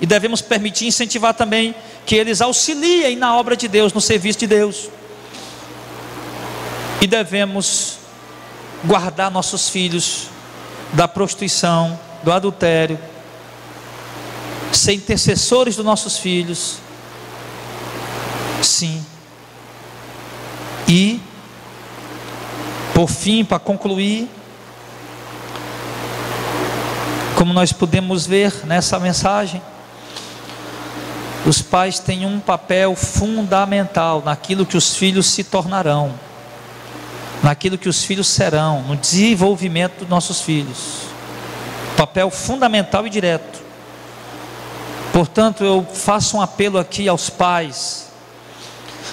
Speaker 1: e devemos permitir, incentivar também que eles auxiliem na obra de Deus, no serviço de Deus. E devemos guardar nossos filhos da prostituição, do adultério, ser intercessores dos nossos filhos. Sim. E por fim, para concluir, como nós podemos ver nessa mensagem, os pais têm um papel fundamental naquilo que os filhos se tornarão, naquilo que os filhos serão, no desenvolvimento dos nossos filhos. Papel fundamental e direto. Portanto, eu faço um apelo aqui aos pais: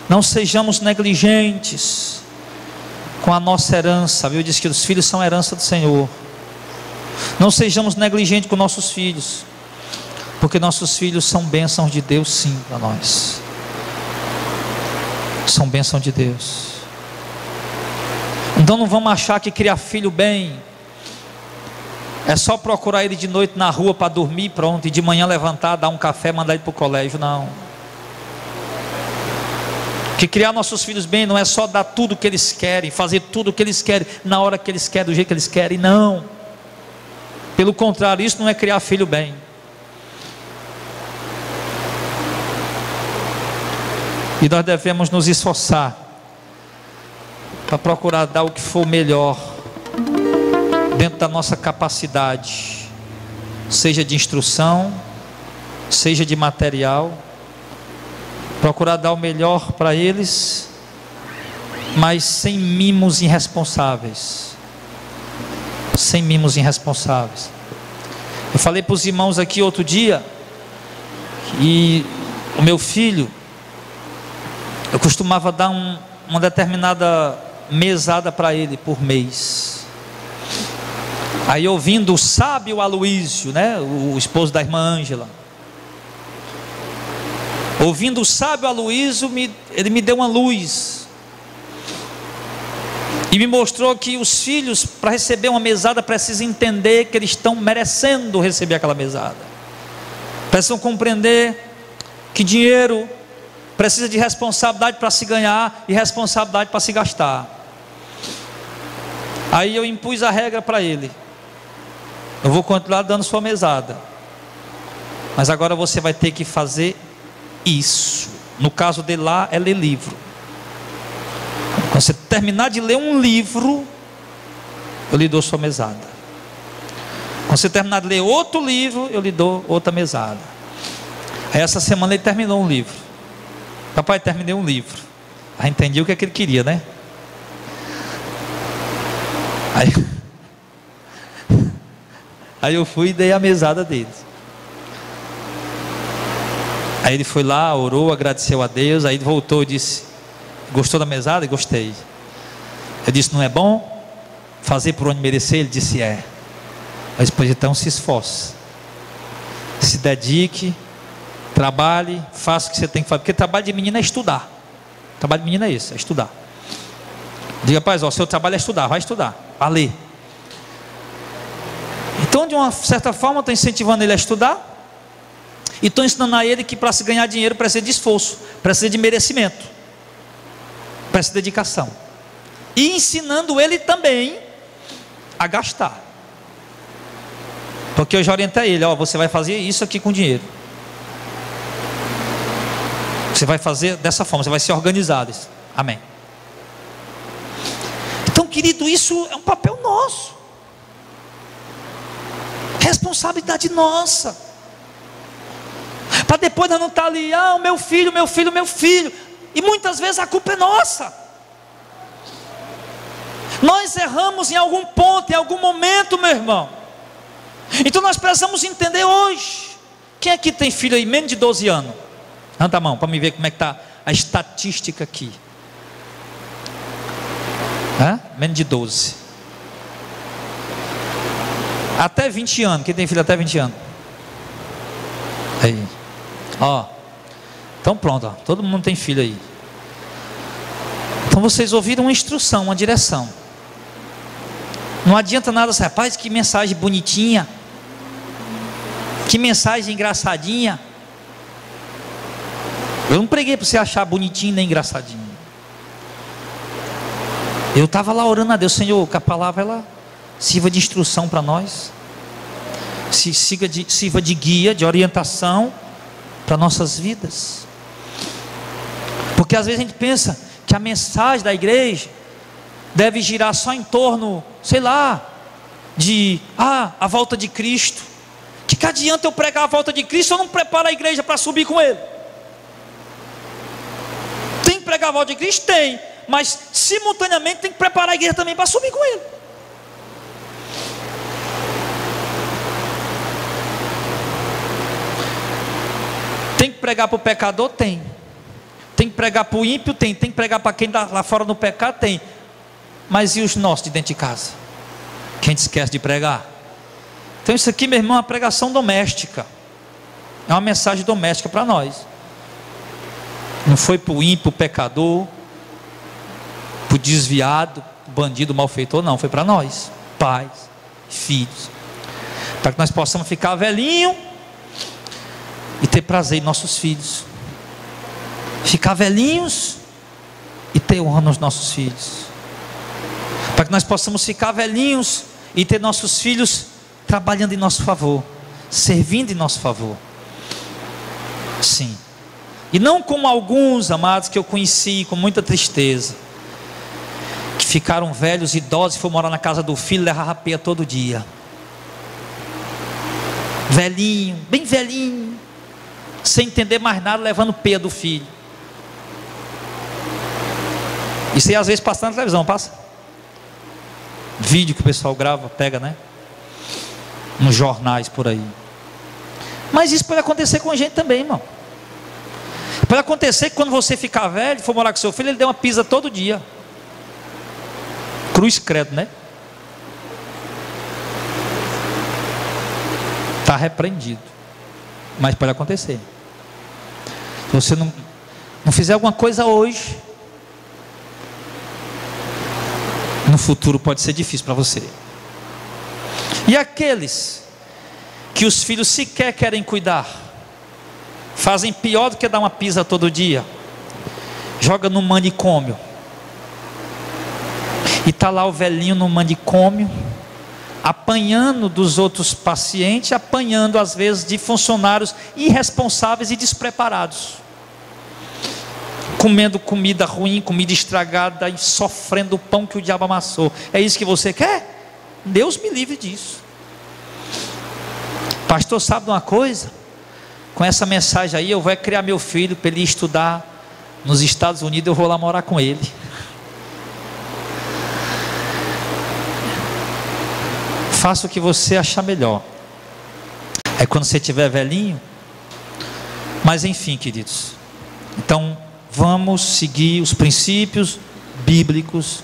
Speaker 1: não sejamos negligentes com a nossa herança. A Bíblia diz que os filhos são a herança do Senhor. Não sejamos negligentes com nossos filhos, porque nossos filhos são bênçãos de Deus, sim, para nós. São bênçãos de Deus. Então não vamos achar que criar filho bem é só procurar ele de noite na rua para dormir, pronto, e de manhã levantar, dar um café, mandar ele para o colégio. Não. Que criar nossos filhos bem não é só dar tudo o que eles querem, fazer tudo o que eles querem, na hora que eles querem, do jeito que eles querem. Não. Pelo contrário, isso não é criar filho bem. E nós devemos nos esforçar para procurar dar o que for melhor dentro da nossa capacidade, seja de instrução, seja de material. Procurar dar o melhor para eles, mas sem mimos irresponsáveis. Sem mimos irresponsáveis. Eu falei para os irmãos aqui outro dia, e o meu filho, eu costumava dar uma determinada mesada para ele por mês. Aí, ouvindo o sábio Aloísio, né, o esposo da irmã Ângela, ouvindo o sábio Aloísio, ele me deu uma luz e me mostrou que os filhos, para receber uma mesada, precisam entender que eles estão merecendo receber aquela mesada. Precisam compreender que dinheiro precisa de responsabilidade para se ganhar e responsabilidade para se gastar. Aí eu impus a regra para ele: eu vou continuar dando sua mesada, mas agora você vai ter que fazer isso. No caso dele lá, é ler livro. Quando você terminar de ler um livro, eu lhe dou sua mesada. Quando você terminar de ler outro livro, eu lhe dou outra mesada. Aí essa semana ele terminou um livro. Papai, terminei um livro. Aí entendi o que é que ele queria, né? Aí eu fui e dei a mesada dele. Aí ele foi lá, orou, agradeceu a Deus. Aí ele voltou e disse: gostou da mesada? Gostei. Eu disse: não é bom fazer por onde merecer? Ele disse: é. Mas depois então se esforce, se dedique, trabalhe, faça o que você tem que fazer. Porque trabalho de menina é estudar. Trabalho de menina é isso, é estudar. Diga: rapaz, ó, seu trabalho é estudar, vai estudar, vai ler. Então, de uma certa forma, eu estou incentivando ele a estudar. E estou ensinando a ele que para se ganhar dinheiro precisa de esforço, precisa de merecimento, precisa de dedicação. E ensinando ele também a gastar. Porque eu já orientei ele: ó, você vai fazer isso aqui com dinheiro. Você vai fazer dessa forma, você vai ser organizado. Amém. Então, querido, isso é um papel nosso. Responsabilidade nossa. Para depois nós não estar ali: ah, o meu filho, meu filho, meu filho. E muitas vezes a culpa é nossa. Nós erramos em algum ponto, em algum momento, meu irmão. Então nós precisamos entender hoje. Quem aqui tem filho aí menos de 12 anos? Levanta a mão para me ver como é que está a estatística aqui. Menos de 12. Até 20 anos. Quem tem filho até 20 anos? Aí. Ó. Então pronto, ó. Todo mundo tem filho aí. Então vocês ouviram uma instrução, uma direção. Não adianta nada, rapaz, que mensagem bonitinha, que mensagem engraçadinha. Eu não preguei para você achar bonitinho nem engraçadinho. Eu estava lá orando a Deus: Senhor, que a palavra ela sirva de instrução para nós, sirva de guia, de orientação para nossas vidas. Porque às vezes a gente pensa que a mensagem da igreja deve girar só em torno, sei lá, de a volta de Cristo. Que adianta eu pregar a volta de Cristo se eu não preparo a igreja para subir com Ele? Tem que pregar a volta de Cristo? Tem. Mas simultaneamente tem que preparar a igreja também para subir com Ele. Tem que pregar para o pecador? Tem. Tem que pregar para o ímpio? Tem. Tem que pregar para quem está lá fora no pecado? Tem. Mas e os nossos de dentro de casa? Quem esquece de pregar? Então isso aqui, meu irmão, é uma pregação doméstica. É uma mensagem doméstica para nós. Não foi para o ímpio, o pecador, para o desviado, bandido, malfeitor, não. Foi para nós, pais, filhos. Para que nós possamos ficar velhinho e ter prazer em nossos filhos. Ficar velhinhos e ter honra nos nossos filhos. Para que nós possamos ficar velhinhos e ter nossos filhos trabalhando em nosso favor, servindo em nosso favor. Sim. E não como alguns, amados, que eu conheci com muita tristeza, que ficaram velhos, idosos, e foram morar na casa do filho, levar rapeia todo dia. Velhinho, bem velhinho, sem entender mais nada, levando peia do filho. Isso aí às vezes passa na televisão, passa? Vídeo que o pessoal grava, pega, né? Nos jornais por aí. Mas isso pode acontecer com a gente também, irmão. Pode acontecer que quando você ficar velho, for morar com seu filho, ele dê uma pisa todo dia. Cruz credo, né? Está repreendido. Mas pode acontecer. Se você não fizer alguma coisa hoje, no futuro pode ser difícil para você. E aqueles que os filhos sequer querem cuidar, fazem pior do que dar uma pisa todo dia, joga no manicômio, e está lá o velhinho no manicômio, apanhando dos outros pacientes, apanhando às vezes de funcionários irresponsáveis e despreparados, comendo comida ruim, comida estragada e sofrendo o pão que o diabo amassou. É isso que você quer? Deus me livre disso. Pastor, sabe de uma coisa? Com essa mensagem aí, eu vou criar meu filho para ele estudar nos Estados Unidos, eu vou lá morar com ele. Faça o que você achar melhor. É quando você estiver velhinho. Mas enfim, queridos. Então, vamos seguir os princípios bíblicos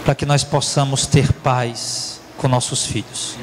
Speaker 1: para que nós possamos ter paz com nossos filhos.